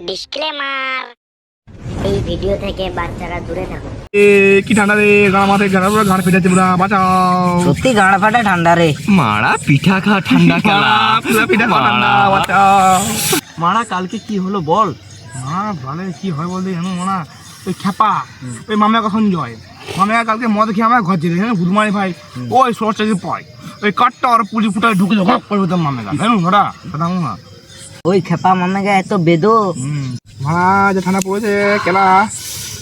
Disclaimer, এই video থেকে বাচ্চারা দূরে থাকুন। কি ঠান্ডা রে, গাঁ মাথায় গাঁড় ফেটেছে পুরা, বাঁচাও। সত্যি গাঁড়া ফাটা ঠান্ডা রে। মারা পিঠা খা ঠান্ডা খেলা পিঠা খাওয়া ঠান্ডা, বাঁচাও। মারা কালকে কি হলো বল? ভালো কি হয় বলতে জানো মানা, ওই খেপা ওই মামা সঞ্জয় মামা কালকে মদ খেয়ে আমার ঘর যেতে গুদমারি ভাই ওই সরষা যে পায় ওই কাঠটা আর পুলি ফুটায় ঢুকে যাবো পড়বে তোর মামা জানো ওটা কথা না। ওই খেপা মামেগা এত বেদো। মারা যে ঠান্ডা পড়েছে কেলা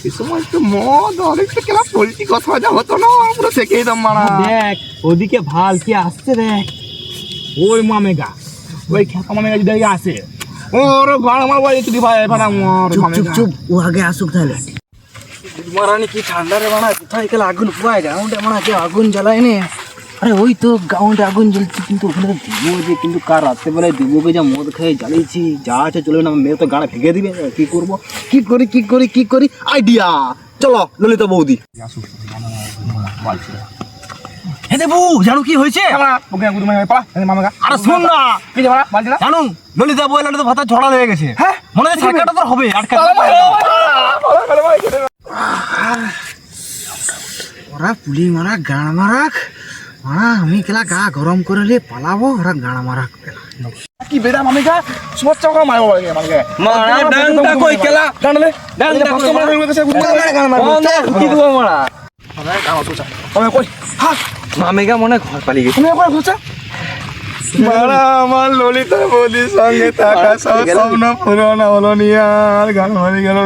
এই সময় একটু মদ আর একটু কেলা পোলট্রি কথা যা হতো না পুরো শেখেই দাম মারা। দেখ ওদিকে ভাল কি আসছে দেখ। ওই মামেগা ওই খেপা মামেগা যদি আসে ওর ঘর আমার বাড়ি যদি ভাই ভাড়া চুপ চুপ চুপ, ও আগে আসুক তাহলে। মারানি কি ঠান্ডা রে মানা, কোথায় গেলে আগুন পুয়ায় গ্রাউন্ডে মানা, কে আগুন জ্বালায় নে। আরে ওই তো গ্রাউন্ডে আগুন জ্বলছে, কিন্তু ওখানে তো দেবো যে, কিন্তু কার রাত্রেবেলায় দেবোকে যা মদ খেয়ে জ্বালিয়েছি, যা আছে চলবে না, মেয়ে তো গাড়া ভেঙে দিবে। কি করবো, কি করি আইডিয়া, চলো ললিতা বৌদি। হে দেবু, জানো কি হয়েছে? আরে শোন না জানো ললিতা বউ এলে তো ভাতা ঝড়া লেগে গেছে। হ্যাঁ মনে হয় সরকারটা তো হবে আটকা। ওরা পুলি মারা গান মারাক, মারা আমি কেলা গা গরম করে নিয়ে পালাবো, ওরা গান মারাক। কি বেড়া মামিকা সব চাকা মারবো মামিকা মারা ডাংটা কই কেলা ডানলে ডানলে কষ্ট মারা হয়ে গেছে কি দেবো মারা? তুমি কই হ্যাঁ মামেগা মনে হয় ঘর পালিয়ে গেছে। তুমি একবার ঘুরছা মারা আমার ললিতা বৌদির সঙ্গে থাকা সব স্বপ্ন পূরণ হলো নিয়ে আর গান হয়ে গেল।